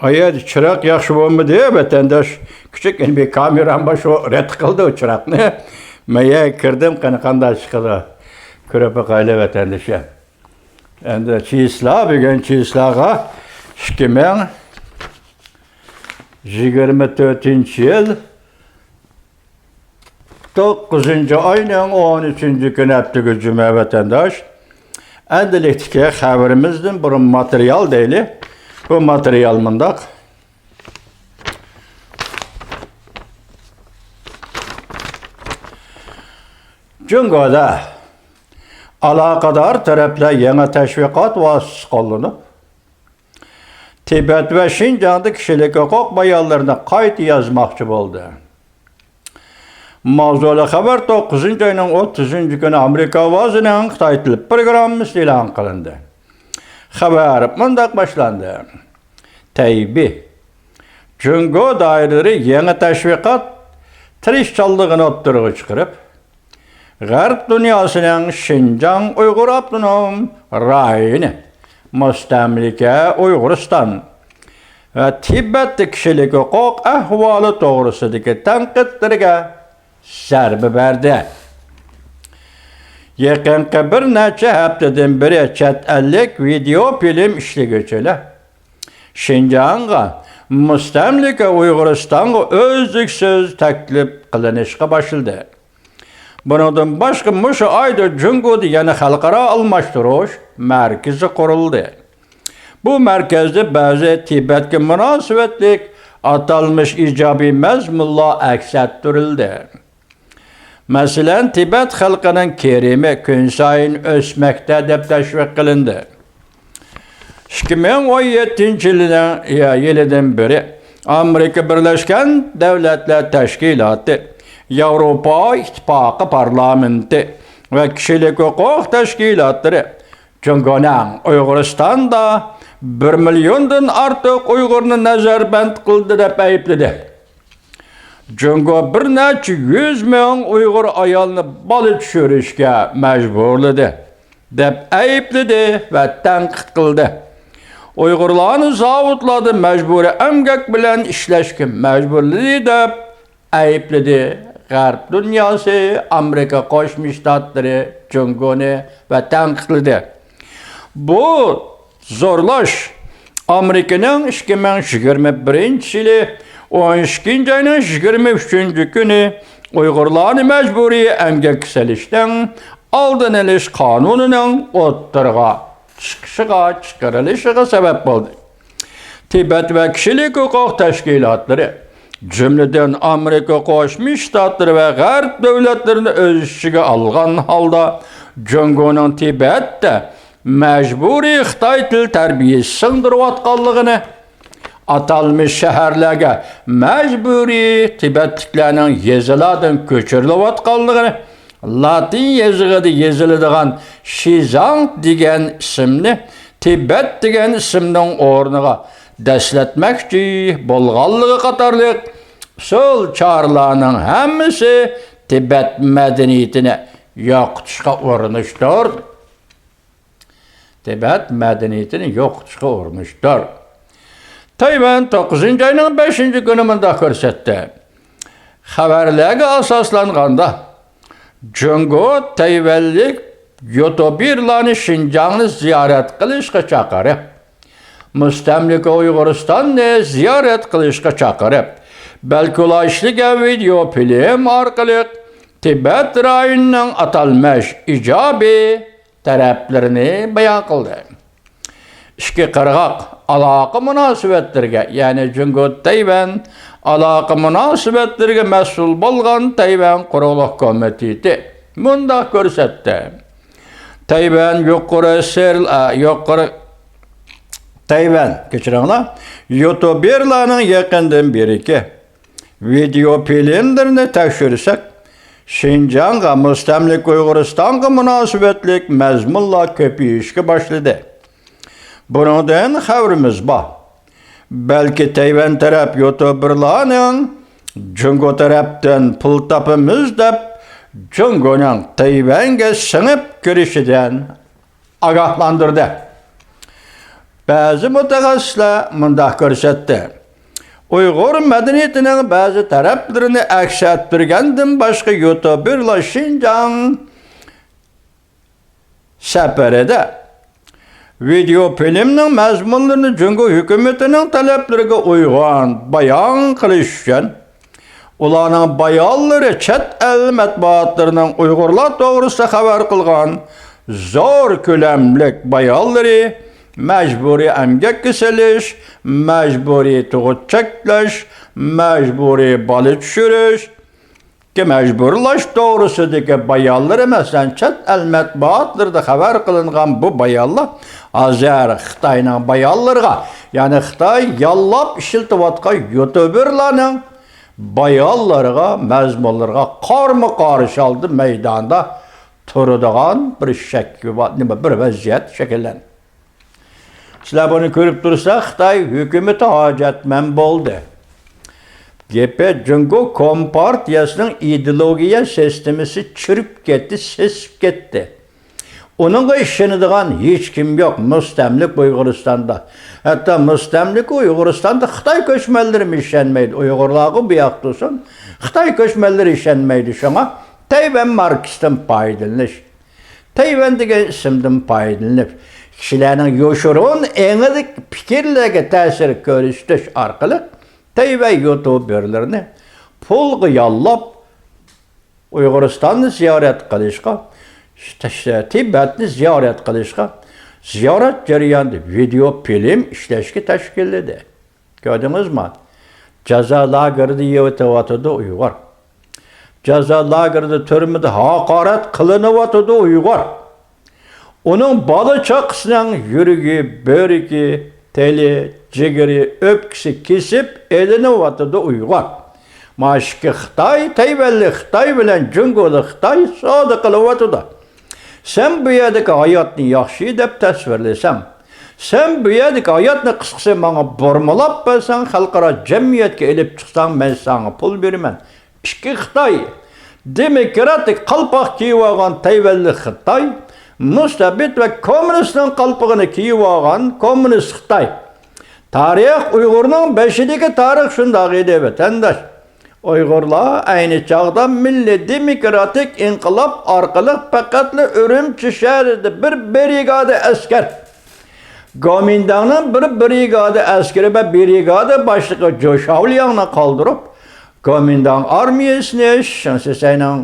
Eğer çırak yaxşı olmadı diye vatandaş küçük bir kameram başı red kıldı o çırakını. Meye kirdim kanıkanda çıkıdı. Körpe kaylı vatandaşa. Endi çiğisla bugün çiğislağa 2024 yıl 9. ayının 13. günü ettiği cüme vatandaş. Endilikdeki haberimizden bir materyal değil. Bu materyal mındak. Cungo'da alakadar taraflar yeni teşvikat vasıtası kullanıp Tibet ve Şincan'da kişilik hukuk bayanlarına kayıt yazmakçı oldu. Mavzulu haber 9. ayının 30. günü Amerika vazının Xitay programı ilan kılındı. Haber mındak başlandı. Teybi, Cungo daireleri yeni teşvikat tirişçallığını oturuğa çıkarıp, Garp dünyasının Şincan Uygur Abdunum rayını, Müstemlike Uyguristan ve Tibet'te kişilik hukuk ahvalı doğrusundaki tenkitlerine zərbi verdi. Yakınki bir neçe haftadan beri chet ellik video film işləyəcəklər. Şincan'a, Müstemlike Uyguristan'a özlüksüz teklif kılınışqa başladı. Bundan başka muşu ayda Cungo'da yeni halkara almashtırış merkezi kuruldu. Bu merkezde bazı Tibet'e münasebetlik atalmış icabi mezmunla aks ettirildi. Mesela Tibet halkının kerimi gün sayın ösmekte de teşvik kılındı. 2017 yılından beri Amerika Birleşken Devletler Teşkilatı, Avrupa İttifakı Parlamenti ve kişilik hukuk teşkilatları Cungo'nun Uyguristan'da 1 milyondan artık Uygur'unu nazarband kıldı dep ayıpladı. Cungo bir neçe 100 milyon Uygur ayalını balı düşürüşke mecburladı dep ayıpladı ve tenkit kıldı. Uygurlarını zavutladı, mecburi emgek bilen işleşke mecburladı dep ayıpladı. Garp dünyası, Amerika Koşmuş Ştatları, Cungo'nu ve tenkitledi. Bu zorlaş Amerika'nın 2021 yılı 12. ayının 23. günü Uygurlarını mecburi emgek selişten aldın eliş kanununun oturga çıkarılışına sebep oldu. Tibet ve kişilik hukuk teşkilatları cümleden Amerika Koşmuş Ştatları ve Garp devletlerini öz içine algan halda Cungo'nun Tibet'te mecburi Xitay til terbiyesi sındırıp atqanlığını atalmış şehirlerge mecburi Tibetliklerinin yeziladın köçürülüp atqanlığını Latin yazıgıda yazılıdığan Şizang degen isimli Tibet degen isimden ornuğa desletmekçi bolğanlığı qatarlıq sol çağrılarının hemmisi Tibet medeniyetine yoqutuşqa uğramışdır. Tibet medeniyetini yoqutuşqa uğramışdır. Tayvan 9. ayının 5. günümünde körsetdi. Haberlerge asaslanğanda Cungo Tayvanlik YouTuberlarını Şincan'ı ziyaret kılışqa çağırıp Müstemlike Uyguristan'ı ziyaret kılışqa çağırıp belki ulaşlığa video film arkalık Tibet rayonunun atalmış icabi taraflarını bayan kıldı. İşki qırğaq alaqı münasibetlerge yani Cungo Tayvan alaqı münasibetlerge mesul bolğan Tayvan Quruluq Komiteti bunda körsetdi. Tayvan Tayvan keçirenler YouTuberlarının yakından biriki video filmlerini tekşürsek Şincan'a Müstemlik Uyguristan'a münasibetlik mezmunla köpüyüşke başladı. Bundan haberimiz var. Belki Tayvan taraf YouTuberlarının Cungo taraftan pul tapımız da Cungo'nun Tayvan'a sınıp girişinden agahlandırdı. Bazı mutaxassislar mundaq ko'rsatdi. Uyg'ur madaniyatining ba'zi taraflarini aks ettirgandan boshqa YouTuberlar Şinjan safarida video filmning mazmunlarini Jungo hukumatining talablariga uyg'un bayon qilish uchun ularning bayonlari chet el matbuotlarining Uyg'urlar to'g'risida xabar qilgan zo'r ko'lamlik bayonlari mecburi emgek kesiliş, mecburi tuğut çeklaş, mecburi balı düşürüş ki mecburlaş doğrusudaki bayanları mesela çet el metbaatlarda haber kılıngan bu bayanlar Azer Xitay'ın bayanlarına yani Xitay yallap işiltivatka YouTuberlarının bayanlarına, mezmunlarına karma karış aldı meydanda turduğun bir şekil var, bir vaziyet şekillen. Sizler bunu görüp dursa Xitay hükümeti hacetmen boldu. Gepe Jungo Kompartiyasının ideologiya sistemisi çürüp gitti, sesip gitti. Onunla işlendiğin hiç kim yok müstemlik Uyguristan'da. Hatta müstemlik Uyguristan'da Xitay köçmelleri işlenmeydi. Uygurlarga bu yaktırsın. Xitay köçmelleri işlenmeydi şuna. Tayvan Marksistin paydalanış. Tayvan degan isimden paydalanıp kişilerin yoşurun eňidik fikirlerge täsir görüşdüş arkaly Tayvan YouTuberlerini pulga yallap Uyguristan'ı ziyaret qilishga, Tibetni ziyaret qilishga, ziyaret jarayonida video film ishlashga tashkilladi. Gördünüzmü? Jaza lagerida yetyapti Uyg'ur. Jaza lagerida türmede haqorat qilinyapti Uyg'ur. Onun balı çakısının yürügü, börügü, teli, cigiri, öpkisi kesip eline vatıdı Uyg'ur. Maşki Xitay, Tayvanlı Xitay bilen Jungolu Xitay soda kılıvatıdı. Sen bu yerdeki hayatını yaxşı dep tasvirlesem, sen bu yerdeki hayatını kısıksa bana bormalap bilsen, halkara cemiyetke elip çıksan ben sana pul vermem. İki Xitay, demokratik kalpak kiyvagan Tayvanlı Xitay, Müstabit ve komünistin kalpağını kiyvagan komünist Xitay. Tarih Uygur'un beşideki tarih şundaq idi vatandaş. Uygurlar aynı çağda milli demokratik inkılap arkalı fakatlı Ürümçi şehrinde bir brigade asker. Gomindanın bir brigade askeri ve brigade başlığı Joşavliyan'la kaldırıp Gomindan armiyasını şansısıyla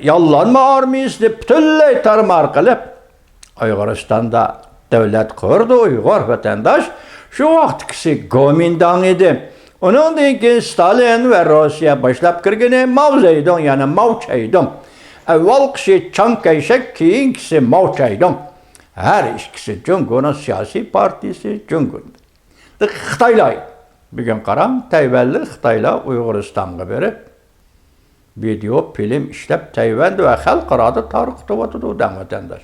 yallanma armiyasını bütünley tarmar kılıp Uyguristan'da devlet kurdu Uygur vatandaş. Şu vaktkisi Gomindan idi. Onun için Stalin ve Rusya başlap kirgini Mao Zedong yani Mao Zedong. Evvel kişi Chiang Kai-shek, keyin kişi Mao Zedong. Her ikisi Jungo'nun siyasi partisi Jungo'nun. Xitaylar. Bugün qaram Tayvanlı Xitaylar Uyguristan'a berip video film işlep Tayvan'da ve xalqarada tarqıtıvatıdı vatandaş.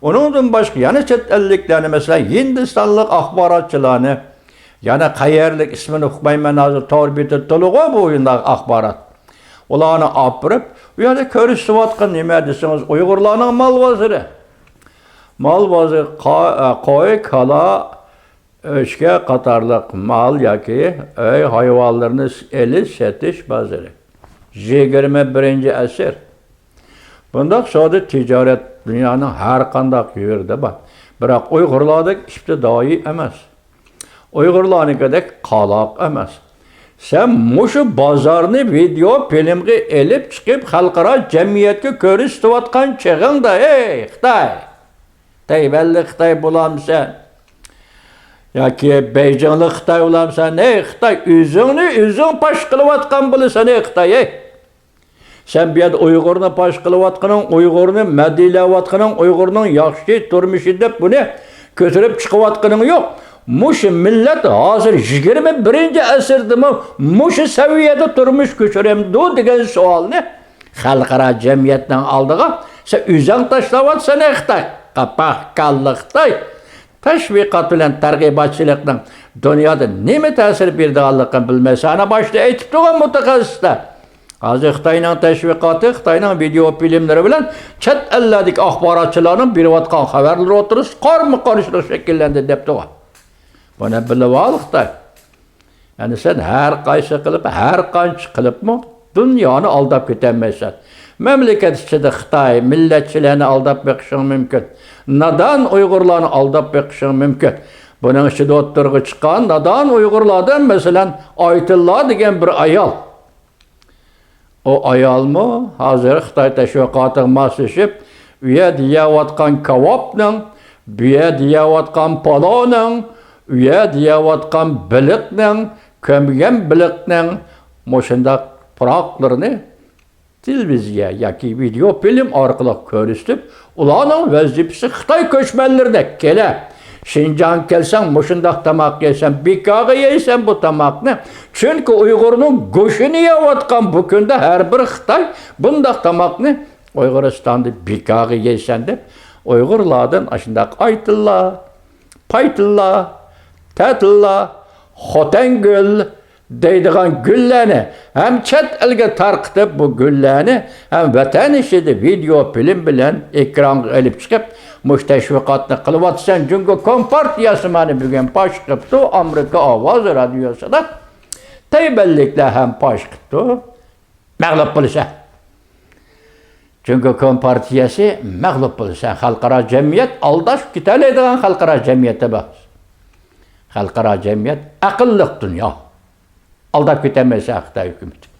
Onundan başka yani chet elliklerini mesela Hindistanlık axbaratçılarını yani qayerlik ismini uqmayman hozir torbit etdilar bu oyundagi axborot. Ularni opirib, u yerda ko'rishayotgan nima desangiz Uyg'urlarning mol bozori. Mol bozori qo'y, kala, o'chka qatorliq mol yoki uy hayvonlarini elish, setish bozori. 21-asr. Bundoq soda tijorat dunyoning har qanday yerida bor. Biroq Uyg'urlardek ibtidoiy emas. Uyg'urlarnikidek qaloq emas. Sen muşu bozorni video filmga elib chiqib xalqaro jamiyatga ko'rsatayotgan chig'ingda, ey Xitoy. Tayvanli Xitoy bo'lamsan. Yoki Beyjingli Xitoy bo'lamsan, ey Xitoy, o'zing pash qilayotgan bo'lasan, ey Xitoy. Sen bu yerda Uyg'urni pash qilayotganing, Uyg'urni madilayotganing, Uyg'urning yaxshi turmushi deb buni ko'tarib chiqayotganing yo'q. Muşu millet hazır 21-asrda muşu seviyede turmuş köçüremdi degan savolni xalqaro jamiyatdan oldiga sen o'zing tashlavatsan Xitoy. Qapoq qalliq Xitoy. Tashviqot bilan targ'ibotchilikning dunyoda nima ta'sir berganligini bilmaysan. Ana boshda aytib turgan mutaxassislar. Hozir Xitoyning tashviqoti, Xitoyning video filmlari bilan chet ellardagi axborotchilarning berayotgan xabarlar o'tirish qarama-qarshi shakllandi debdi u. Buni bilib ol Xitoy. Yani sen her qaysi qilib, her qancha qilibmi dunyoni aldab ketemaysan. Memleket içinde Xitoy milletçilerini aldab beqishing mumkin. Nadan Uyg'urlarni aldab beqishing mumkin. Buning ichida o'ttirg'i chiqqan nadan Uyg'urlardan masalan Oytulla degan bir ayol. O ayolmi hozir Xitoy tashviqotiga moslashib, u yerda yeyotgan kavobning, bu yerda yeyotgan palovning, u yerda yeyotgan biliqning, kömgen biliqning moshundaq proqlarini televiziya yoki video film orqali ko'rsatib, ularning vazifasi Xitoy ko'chmanlarida kela. Şinjan kelsen, moshundaq tamoq yeysan, bekaga yeysan bu tamoqni. Chunki Uyg'urning go'shini yeyotgan bu kunda har bir Xitoy bundaq tamoqni Uyg'uristonda bekaga yeysan deb Uyg'urlardan ashundaq Oytulla, Paytulla, Tatulla, Xotangul deydigan gullarni hem chet elga tarqitib bu gullarni hem vatan ishida video film bilan ekranga olib chiqib mush tashviqotni qilyapsan. Chunki Kompartiyasi mani bugun fosh qilibdi, Amerika ovoz radiosida tayballiklar ham fosh qilibdi. Mag'lub bo'lsa. Chunki Kompartiyasi mag'lub bo'lsa, xalqaro jamiyat aldashib ketadigan xalqaro jamiyatda bor. Xalqaro jamiyat aqlli dunyo. Aldab ketemezse Xitoy hükümeti.